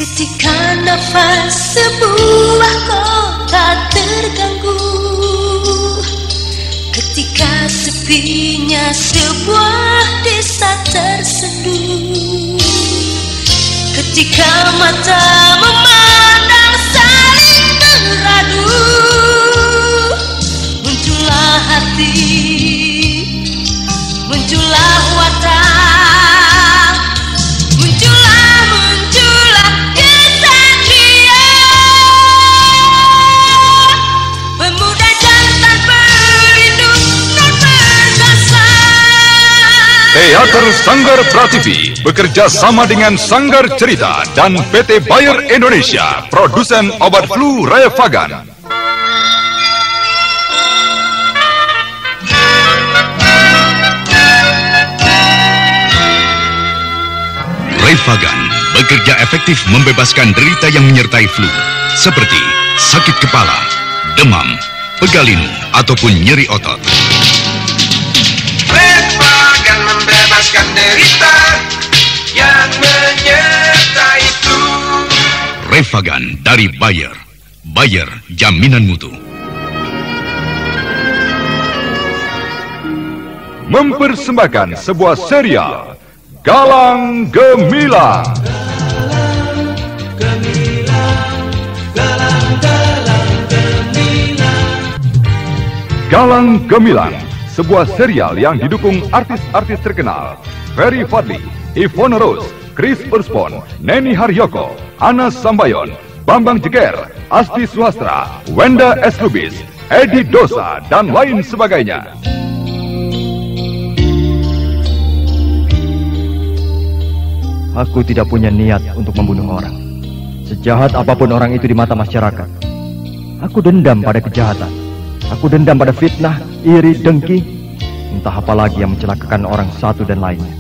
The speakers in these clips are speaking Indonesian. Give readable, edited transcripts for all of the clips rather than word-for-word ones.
Ketika nafas sebuah kota terganggu, ketika sepinya sebuah desa tersenduh, ketika mata memandang saling beradu, muncullah hati, muncullah watak. Teater Sanggar Prativi bekerja sama dengan Sanggar Cerita dan PT Bayer Indonesia, produsen obat flu Revagan. Revagan bekerja efektif membebaskan derita yang menyertai flu, seperti sakit kepala, demam, pegal linu, ataupun nyeri otot. Membebaskan derita yang menyertai flu. Revagan dari Bayer. Bayer, jaminan mutu. Mempersembahkan sebuah serial Galang Gemilang. Galang Gemilang, sebuah serial yang didukung artis-artis terkenal Ferry Fadli, Ivone Rose, Chris Urspon, Neni Haryoko, Ana Sambayon, Bambang Jeger, Asti Suhastra, Wenda S. Lubis, Edi Dosa, dan lain sebagainya. Aku tidak punya niat untuk membunuh orang. Sejahat apapun orang itu di mata masyarakat, aku dendam pada kejahatan. Aku dendam pada fitnah, iri, dengki, entah apa lagi yang mencelakakan orang satu dan lainnya.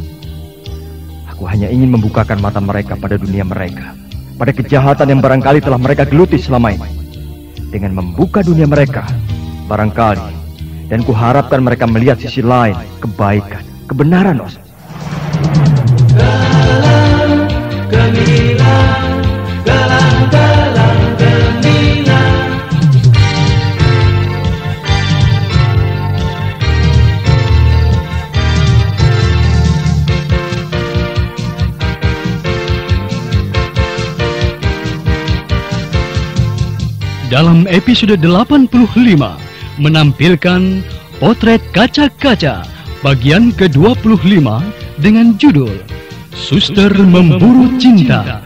Aku hanya ingin membukakan mata mereka pada dunia mereka, pada kejahatan yang barangkali telah mereka geluti selama ini. Dengan membuka dunia mereka, barangkali, dan kuharapkan mereka melihat sisi lain, kebaikan, kebenaran. Galang gemilang, galang gemilang. Dalam episode 85 menampilkan Potret Kaca-Kaca bagian ke-25 dengan judul Suster Memburu Cinta.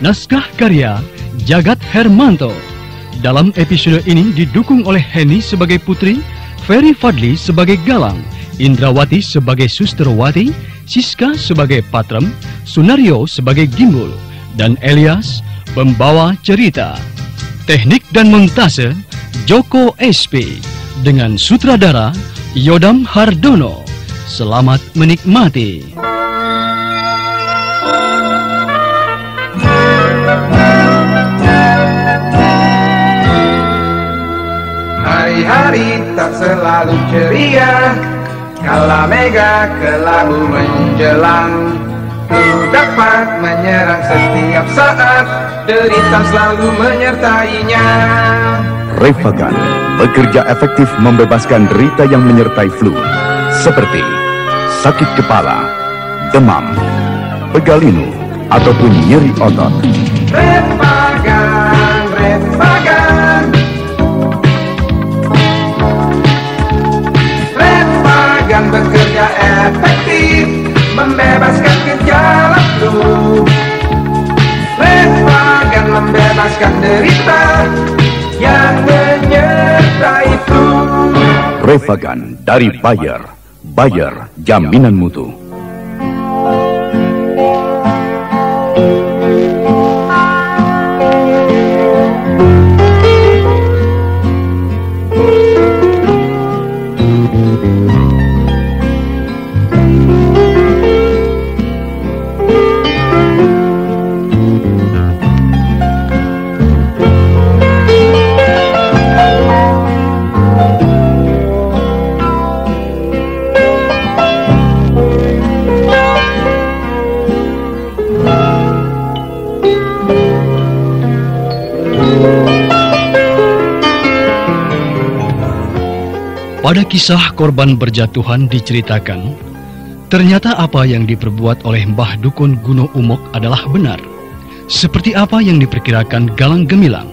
Naskah karya Jagat Hermanto. Dalam episode ini didukung oleh Henny sebagai Putri, Ferry Fadli sebagai Galang, Indrawati sebagai Suster Wati, Siska sebagai Patrem, Sunario sebagai Gimbul, dan Elias pembawa cerita. Teknik dan montase Joko SP dengan sutradara Yodam Hardono. Selamat menikmati. Hari-hari tak selalu ceria, kala mega kelabu menjelang. Ku dapat menyerang setiap saat, derita selalu menyertainya. Revagan bekerja efektif membebaskan derita yang menyertai flu, seperti sakit kepala, demam, pegal linu, ataupun nyeri otot. Revagan, Revagan, Revagan bekerja efektif membebaskan gejala flu. Revagan membebaskan derita yang menyertai flu. Revagan dari Bayer. Bayer, jaminan mutu. Pada kisah korban berjatuhan diceritakan, ternyata apa yang diperbuat oleh Mbah Dukun Guno Umok adalah benar, seperti apa yang diperkirakan Galang Gemilang,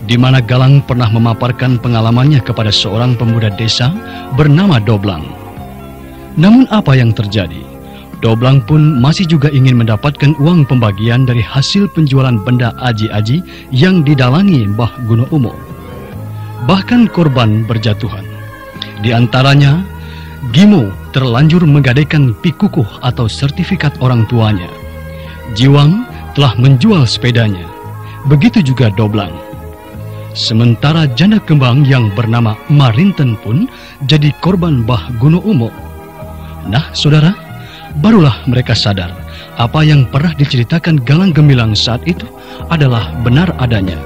di mana Galang pernah memaparkan pengalamannya kepada seorang pemuda desa bernama Doblang. Namun apa yang terjadi? Doblang pun masih juga ingin mendapatkan uang pembagian dari hasil penjualan benda aji-aji yang didalangi Mbah Guno Umok. Bahkan korban berjatuhan, di antaranya Gimo terlanjur menggadaikan pikukuh atau sertifikat orang tuanya. Jiwang telah menjual sepedanya. Begitu juga Doblang. Sementara janda kembang yang bernama Marinten pun jadi korban Mbah Guno Umok. Nah, saudara, barulah mereka sadar apa yang pernah diceritakan Galang Gemilang saat itu adalah benar adanya.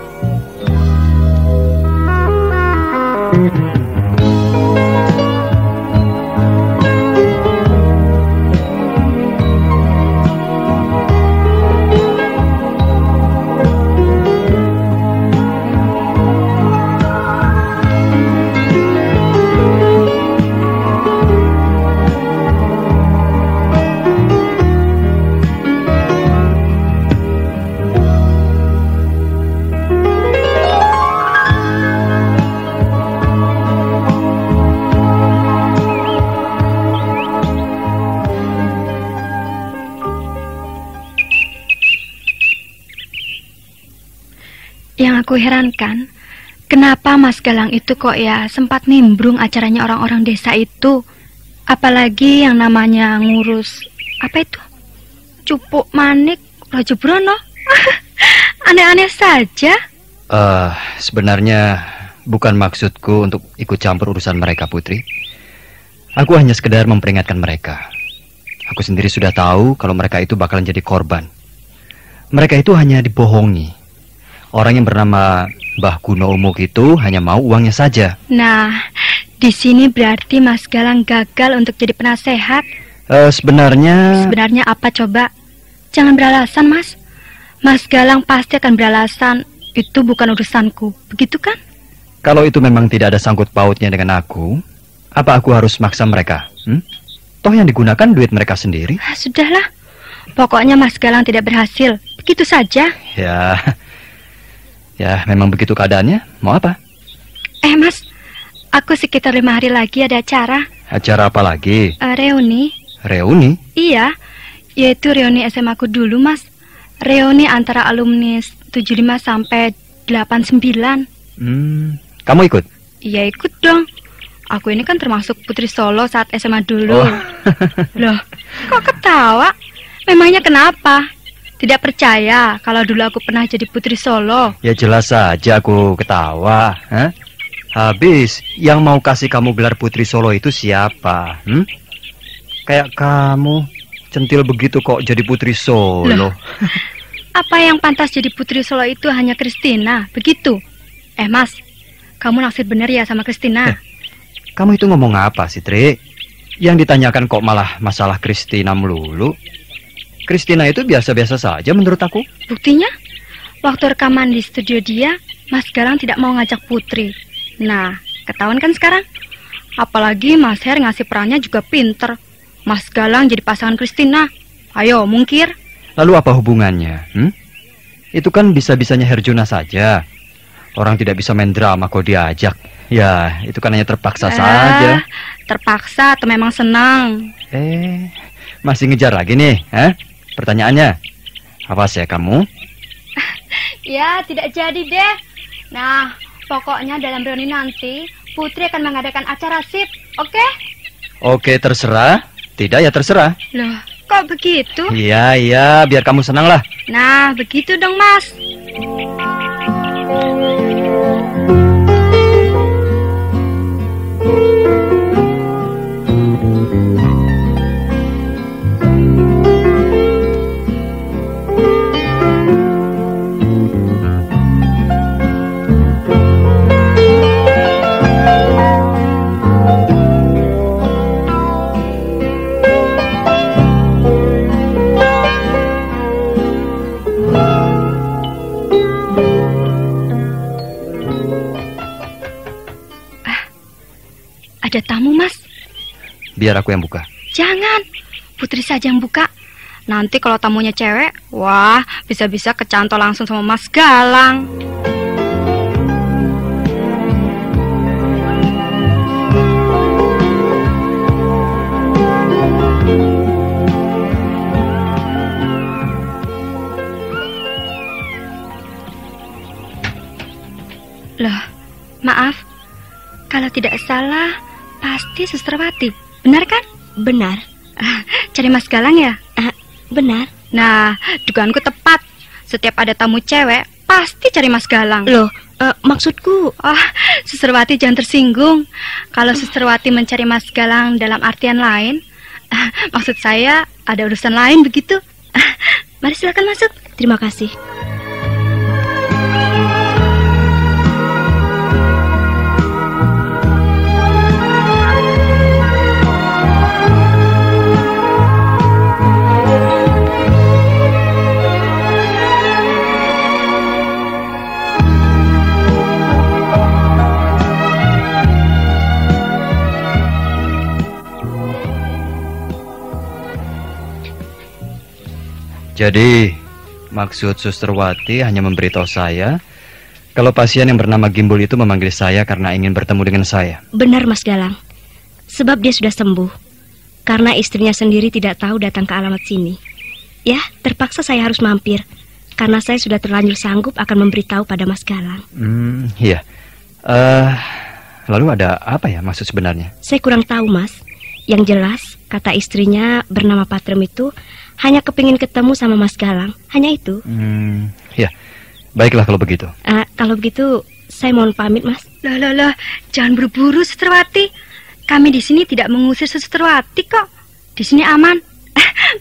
Yang aku herankan, kenapa Mas Galang itu kok ya sempat nimbrung acaranya orang-orang desa itu. Apalagi yang namanya ngurus, apa itu? Cupuk Manik, Raja Brono. Aneh-aneh saja. Sebenarnya bukan maksudku untuk ikut campur urusan mereka, Putri. Aku hanya sekedar memperingatkan mereka. Aku sendiri sudah tahu kalau mereka itu bakalan jadi korban. Mereka itu hanya dibohongi. Orang yang bernama Mbah Guno Umok itu hanya mau uangnya saja. Nah, di sini berarti Mas Galang gagal untuk jadi penasehat. Sebenarnya apa coba? Jangan beralasan, Mas. Mas Galang pasti akan beralasan, itu bukan urusanku. Begitu kan? Kalau itu memang tidak ada sangkut pautnya dengan aku, apa aku harus maksa mereka? Toh yang digunakan duit mereka sendiri. Sudahlah. Pokoknya Mas Galang tidak berhasil. Begitu saja. Ya, memang begitu keadaannya. Mau apa? Mas, aku sekitar 5 hari lagi ada acara. Acara apa lagi? Reuni. Reuni? Iya, yaitu reuni SMA aku dulu, Mas. Reuni antara alumni 75 sampai 89. Kamu ikut? Iya, ikut dong. Aku ini kan termasuk putri Solo saat SMA dulu. Loh, kok ketawa? Memangnya kenapa? Tidak percaya kalau dulu aku pernah jadi putri Solo? Ya jelas saja aku ketawa. Habis, yang mau kasih kamu gelar putri Solo itu siapa? Kayak kamu, centil begitu kok jadi putri Solo. Loh, apa yang pantas jadi putri Solo itu hanya Kristina, begitu? Mas, kamu naksir bener ya sama Kristina? Kamu itu ngomong apa sih, Tri? Yang ditanyakan kok malah masalah Kristina melulu. Kristina itu biasa-biasa saja menurut aku. Buktinya, waktu rekaman di studio dia, Mas Galang tidak mau ngajak Putri. Nah, ketahuan kan sekarang? Apalagi Mas Her ngasih perannya juga pinter. Mas Galang jadi pasangan Kristina. Ayo, mungkir. Lalu apa hubungannya? Itu kan bisa-bisanya Herjuna saja. Orang tidak bisa main drama kok diajak. Ya, itu kan hanya terpaksa saja. Terpaksa atau memang senang? Masih ngejar lagi nih, Pertanyaannya, apa sih kamu? Ya, tidak jadi deh. Nah, pokoknya dalam reuni nanti, Putri akan mengadakan acara sip, oke? Oke, terserah. Tidak ya terserah. Loh, kok begitu? Iya, biar kamu senang lah. Nah, begitu dong, Mas. ada tamu, Mas. Biar aku yang buka. Jangan, Putri saja yang buka. Nanti kalau tamunya cewek, wah, bisa-bisa kecantol langsung sama Mas Galang. Loh, maaf. Kalau tidak salah, pasti Suster Wati. Benar kan? Benar. Cari Mas Galang ya? Benar. Nah, dugaanku tepat. Setiap ada tamu cewek, pasti cari Mas Galang. Loh, maksudku... Suster Wati jangan tersinggung. Kalau Suster Wati mencari Mas Galang dalam artian lain, maksud saya ada urusan lain begitu. Mari silakan masuk. Terima kasih. Jadi, maksud Suster Wati hanya memberitahu saya kalau pasien yang bernama Gimbul itu memanggil saya karena ingin bertemu dengan saya. Benar, Mas Galang. Sebab dia sudah sembuh. Karena istrinya sendiri tidak tahu datang ke alamat sini. Ya, terpaksa saya harus mampir. Karena saya sudah terlanjur sanggup akan memberitahu pada Mas Galang. Iya. Lalu ada apa ya maksud sebenarnya? Saya kurang tahu, Mas. Yang jelas, kata istrinya bernama Patrem itu hanya kepingin ketemu sama Mas Galang. Hanya itu. Ya, baiklah kalau begitu. Kalau begitu, saya mohon pamit, Mas. Loh, jangan buru-buru, Suster Wati. Kami di sini tidak mengusir Suster Wati kok. Di sini aman.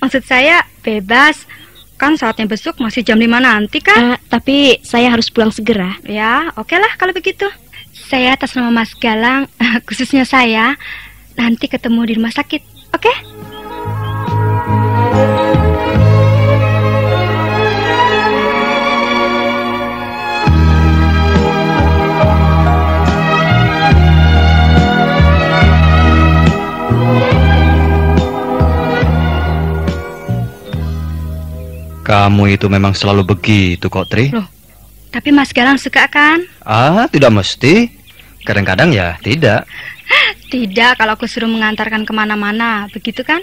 Maksud saya bebas. Kan saatnya besok masih jam 5 nanti kan? Tapi saya harus pulang segera. Ya, oke lah kalau begitu. Saya atas nama Mas Galang, khususnya saya, nanti ketemu di rumah sakit, oke? Kamu itu memang selalu begitu kok, Tri. Loh, tapi Mas Galang suka kan? Tidak mesti. Kadang-kadang ya tidak. Tidak, kalau aku suruh mengantarkan kemana-mana, begitu kan?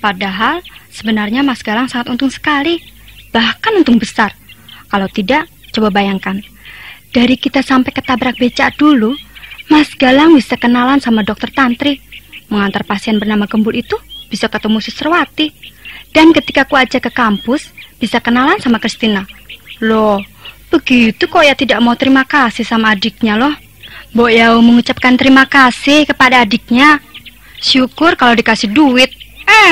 Padahal sebenarnya Mas Galang sangat untung sekali. Bahkan untung besar. Kalau tidak, coba bayangkan. Dari kita sampai ketabrak becak dulu, Mas Galang bisa kenalan sama dokter Tantri. Mengantar pasien bernama Gembul itu bisa ketemu Suster Wati. Dan ketika aku ajak ke kampus, bisa kenalan sama Kristina. Loh, begitu kok ya tidak mau terima kasih sama adiknya loh. Mbok Yau mengucapkan terima kasih kepada adiknya. Syukur kalau dikasih duit.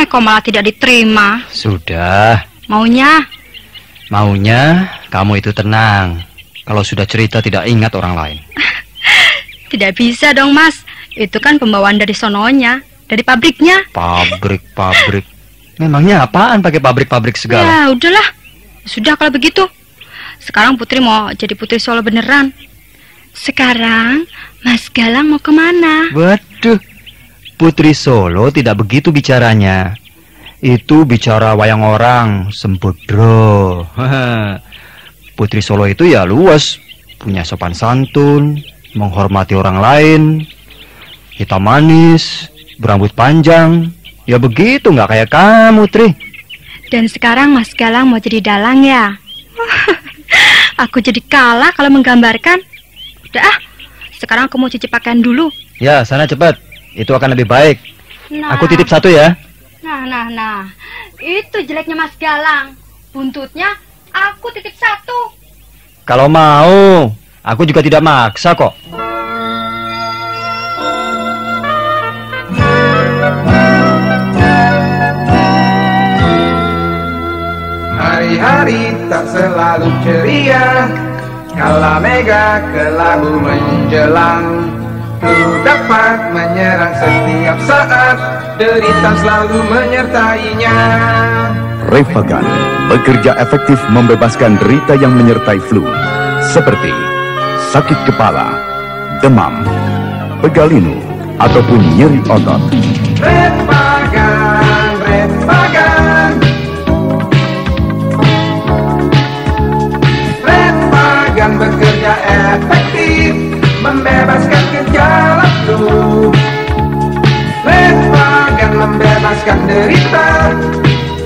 Kok malah tidak diterima. Sudah. Maunya kamu itu tenang. Kalau sudah cerita tidak ingat orang lain. Tidak bisa dong, Mas. Itu kan pembawaan dari sononya, dari pabriknya. Pabrik. Memangnya apaan pakai pabrik segala? Ya udahlah. Sudah kalau begitu. Sekarang Putri mau jadi Putri Solo beneran. Sekarang Mas Galang mau kemana? Waduh, Putri Solo tidak begitu bicaranya. Itu bicara wayang orang, sempedro. Putri Solo itu ya luas, punya sopan santun, menghormati orang lain, hitam manis, berambut panjang. Ya begitu, nggak kayak kamu, Tri. Dan sekarang Mas Galang mau jadi dalang ya? Aku jadi kalah kalau menggambarkan. Udah sekarang aku mau cuci pakaian dulu. Ya, sana cepat. Itu akan lebih baik. Nah, aku titip satu ya. Nah. Itu jeleknya Mas Galang. Buntutnya aku titip satu. Kalau mau, aku juga tidak maksa kok. Hari-hari tak selalu ceria, kala mega kelabu menjelang. Flu dapat menyerang setiap saat, derita selalu menyertainya. Revagan bekerja efektif membebaskan derita yang menyertai flu, seperti sakit kepala, demam, pegalinu, ataupun nyeri otot. Refagan, Refagan. Refagan bekerja efektif, membebaskan gejala flu. Refagan membebaskan derita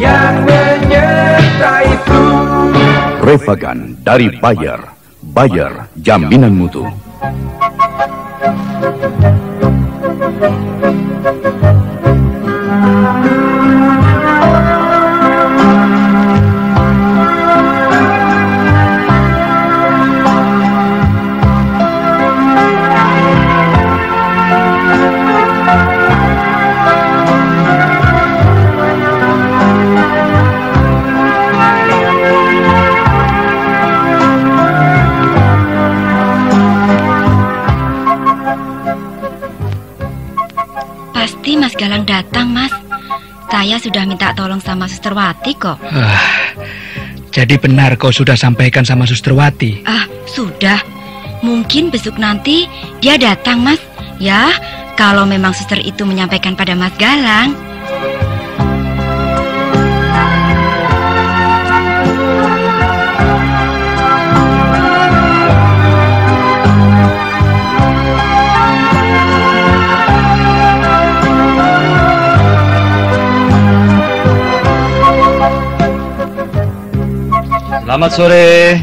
yang menyertai flu. Refagan dari Bayer. Bayer, jaminan mutu. Pasti Mas Galang datang, Mas. Saya sudah minta tolong sama Suster Wati kok. Jadi benar kau sudah sampaikan sama Suster Wati? Sudah. Mungkin besok nanti dia datang, Mas. Ya, kalau memang suster itu menyampaikan pada Mas Galang. Selamat sore.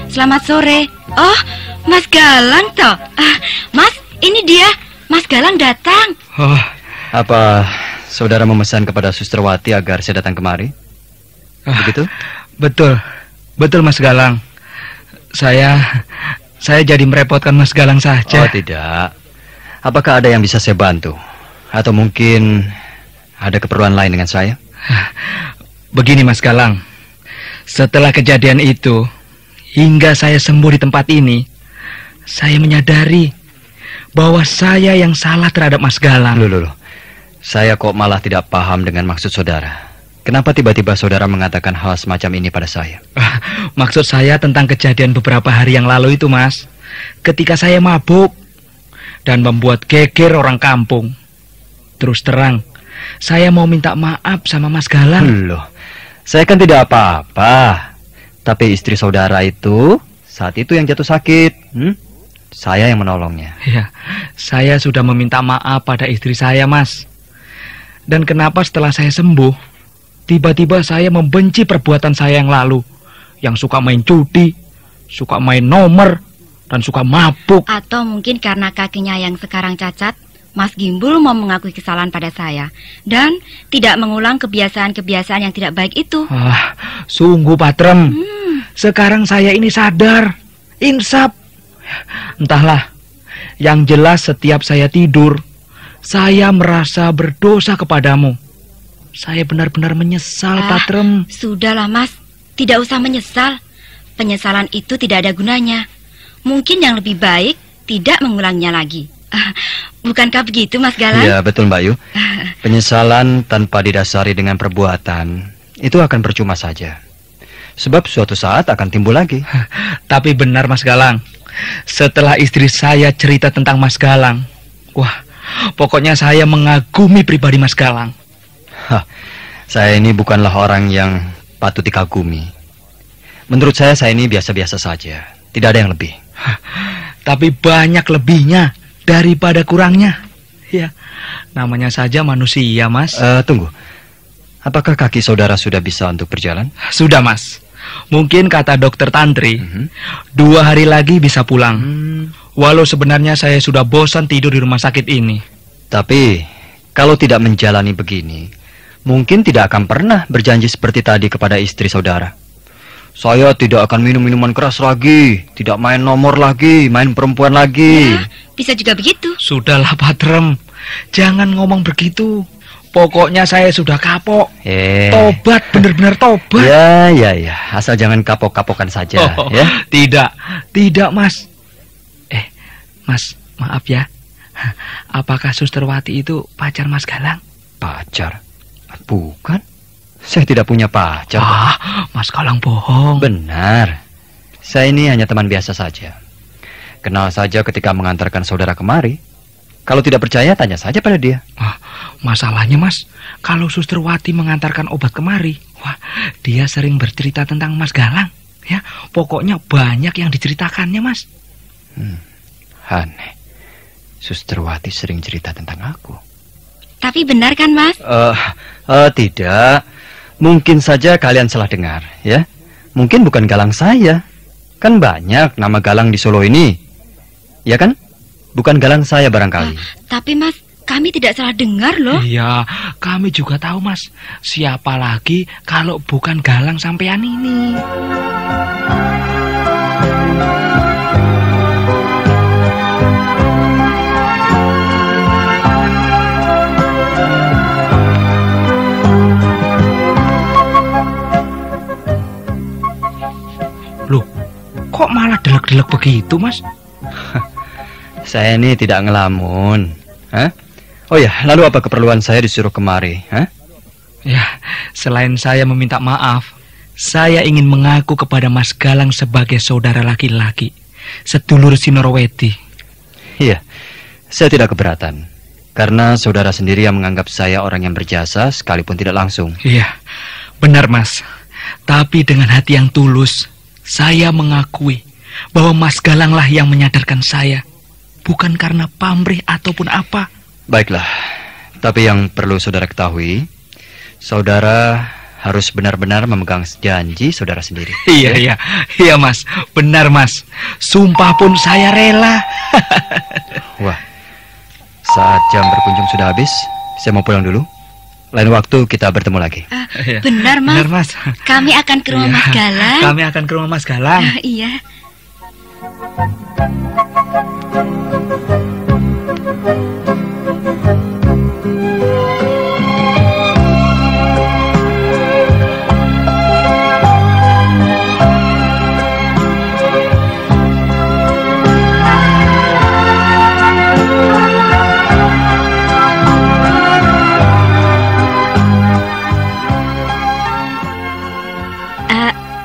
Selamat sore. Oh, Mas Galang toh. Mas, ini dia. Mas Galang datang. Oh, apa saudara memesan kepada Suster Wati agar saya datang kemari? Begitu? Betul. Betul, Mas Galang. Saya jadi merepotkan Mas Galang saja. Oh, tidak. Apakah ada yang bisa saya bantu? Atau mungkin ada keperluan lain dengan saya? Begini, Mas Galang. Setelah kejadian itu, hingga saya sembuh di tempat ini, saya menyadari bahwa saya yang salah terhadap Mas Galang. Loh. Saya kok malah tidak paham dengan maksud saudara. Kenapa tiba-tiba saudara mengatakan hal semacam ini pada saya? Maksud saya tentang kejadian beberapa hari yang lalu itu, Mas. Ketika saya mabuk dan membuat geger orang kampung. Terus terang, saya mau minta maaf sama Mas Galang. Loh, saya kan tidak apa-apa. Tapi istri saudara itu saat itu yang jatuh sakit. Saya yang menolongnya. Ya, saya sudah meminta maaf pada istri saya, Mas. Dan kenapa setelah saya sembuh, tiba-tiba saya membenci perbuatan saya yang lalu, yang suka main judi, suka main nomor, dan suka mabuk. Atau mungkin karena kakinya yang sekarang cacat, Mas Gimbul mau mengakui kesalahan pada saya dan tidak mengulang kebiasaan-kebiasaan yang tidak baik itu. Sungguh, Patrem. Sekarang saya ini sadar, insaf. Entahlah, yang jelas setiap saya tidur, saya merasa berdosa kepadamu. Saya benar-benar menyesal, Patrem. Sudahlah, Mas. Tidak usah menyesal. Penyesalan itu tidak ada gunanya. Mungkin yang lebih baik tidak mengulangnya lagi. Bukankah begitu, Mas Galang? Ya, betul, Mbak Yu. Penyesalan tanpa didasari dengan perbuatan itu akan percuma saja. Sebab suatu saat akan timbul lagi. Tapi benar, Mas Galang. Setelah istri saya cerita tentang Mas Galang, wah, pokoknya saya mengagumi pribadi Mas Galang. Saya ini bukanlah orang yang patut dikagumi. Menurut saya ini biasa-biasa saja. Tidak ada yang lebih. Tapi banyak lebihnya daripada kurangnya. Ya, namanya saja manusia, Mas. Tunggu. Apakah kaki saudara sudah bisa untuk berjalan? Sudah, Mas. Mungkin kata dokter Tantri, 2 hari lagi bisa pulang. Walau sebenarnya saya sudah bosan tidur di rumah sakit ini. Tapi, kalau tidak menjalani begini, mungkin tidak akan pernah berjanji seperti tadi kepada istri saudara. Saya tidak akan minum minuman keras lagi, tidak main nomor lagi, main perempuan lagi. Ya, bisa juga begitu. Sudahlah, Patrem. Jangan ngomong begitu. Pokoknya saya sudah kapok. Tobat, benar-benar tobat. Ya. Asal jangan kapok-kapokan saja. Ya? Tidak, Mas. Mas, maaf ya. Apakah Suster Wati itu pacar Mas Galang? Pacar? Bukan. Saya tidak punya pacar. Mas Galang bohong. Benar. Saya ini hanya teman biasa saja. Kenal saja ketika mengantarkan saudara kemari. Kalau tidak percaya, tanya saja pada dia. Masalahnya, Mas, kalau Suster Wati mengantarkan obat kemari, dia sering bercerita tentang Mas Galang. Ya, pokoknya banyak yang diceritakannya, Mas. Aneh. Suster Wati sering cerita tentang aku. Tapi benar kan, Mas? Tidak. Mungkin saja kalian salah dengar, ya. Mungkin bukan Galang saya. Kan banyak nama Galang di Solo ini. Ya kan? Bukan Galang saya barangkali. Tapi, Mas, kami tidak salah dengar loh. Iya, kami juga tahu, Mas. Siapa lagi kalau bukan Galang sampean ini? Loh, kok malah delek-delek begitu, Mas? Saya ini tidak ngelamun. Oh ya, lalu apa keperluan saya disuruh kemari? Ya, selain saya meminta maaf, saya ingin mengaku kepada Mas Galang sebagai saudara laki-laki, sedulur Sinoroweti. Iya, saya tidak keberatan. Karena saudara sendiri yang menganggap saya orang yang berjasa sekalipun tidak langsung. Iya, benar, Mas. Tapi dengan hati yang tulus, saya mengakui bahwa Mas Galanglah yang menyadarkan saya, bukan karena pamrih ataupun apa. Baiklah, tapi yang perlu saudara ketahui, saudara harus benar-benar memegang janji saudara sendiri. Iya, Mas. Benar, Mas. Sumpah pun saya rela. Wah, saat jam berkunjung sudah habis, saya mau pulang dulu. Lain waktu kita bertemu lagi. Benar, Mas. Benar, Mas. Kami akan ke rumah Mas Galang. Kami akan ke rumah Mas Galang. Iya.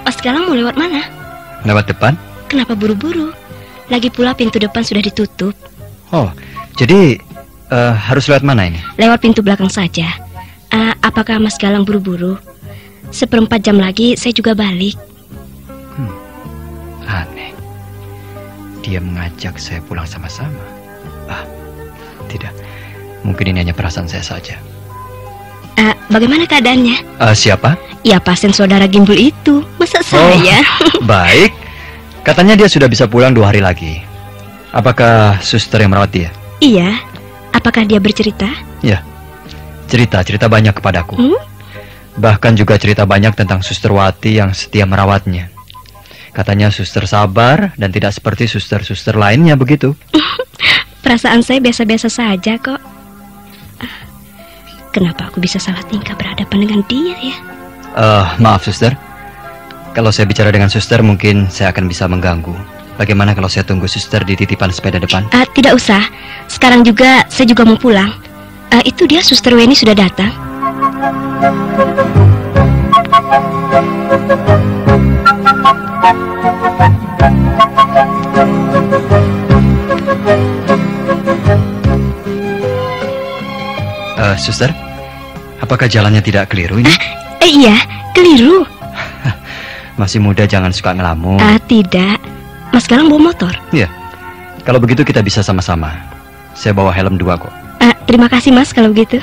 Mas Galang mau lewat mana? Lewat depan. Kenapa buru-buru? Lagi pula pintu depan sudah ditutup. Oh, jadi harus lewat mana ini? Lewat pintu belakang saja. Apakah Mas Galang buru-buru? 1/4 jam lagi saya juga balik. Aneh. Dia mengajak saya pulang sama-sama. Tidak. Mungkin ini hanya perasaan saya saja. Bagaimana keadaannya? Siapa? Ya, pasien saudara Gimbul itu. Masa saya? Baik. Katanya dia sudah bisa pulang 2 hari lagi. Apakah suster yang merawat dia? Iya. Apakah dia bercerita? Ya. Cerita banyak kepadaku. Bahkan juga cerita banyak tentang Suster Wati yang setia merawatnya. Katanya suster sabar dan tidak seperti suster-suster lainnya begitu. Perasaan saya biasa-biasa saja kok. Kenapa aku bisa salah tingkah berhadapan dengan dia ya? Maaf suster. Kalau saya bicara dengan suster mungkin saya akan bisa mengganggu. Bagaimana kalau saya tunggu suster di titipan sepeda depan? Tidak usah. Sekarang juga saya juga mau pulang. Itu dia Suster Weni sudah datang. Suster, apakah jalannya tidak keliru ini? Iya, keliru. Masih muda jangan suka ngelamun. Tidak. Mas Galang bawa motor? Iya. Kalau begitu kita bisa sama-sama. Saya bawa helm 2 kok. Terima kasih Mas kalau begitu.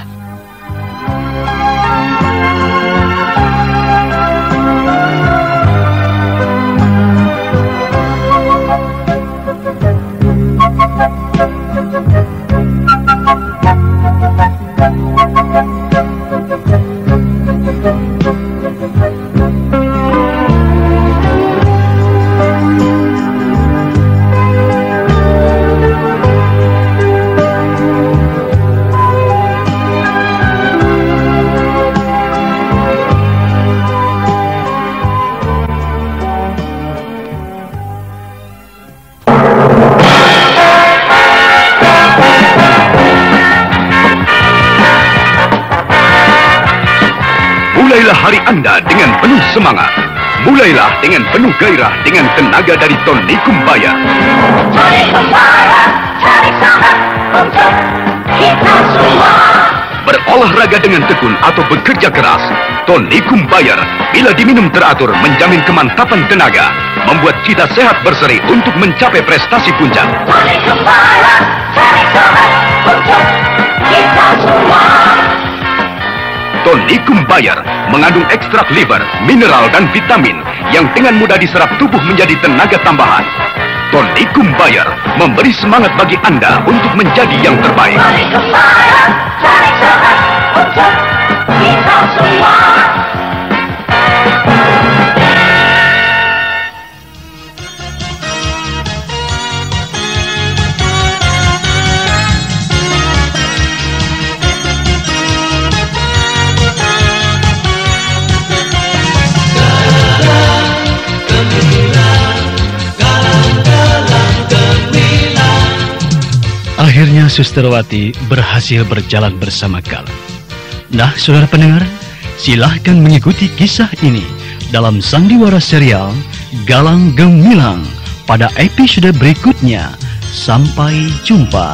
Mulailah hari Anda dengan penuh semangat. Mulailah dengan penuh gairah dengan tenaga dari Tony Kumbaya. Cari kembara, cari sahabat, untuk kita semua. Berolahraga dengan tekun atau bekerja keras, tonikum Bayer bila diminum teratur menjamin kemantapan tenaga, membuat kita sehat berseri untuk mencapai prestasi puncak. Tonikum Bayer, cari sehat untuk kita semua. Tonikum Bayer mengandung ekstrak liver, mineral dan vitamin yang dengan mudah diserap tubuh menjadi tenaga tambahan. Tonikum Bayer memberi semangat bagi Anda untuk menjadi yang terbaik. Tonikum Bayer, cari sehat untuk kita semua. Akhirnya Susterwati berhasil berjalan bersama Galang. Nah, saudara pendengar, silahkan mengikuti kisah ini dalam sandiwara serial Galang Gemilang pada episode berikutnya. Sampai jumpa.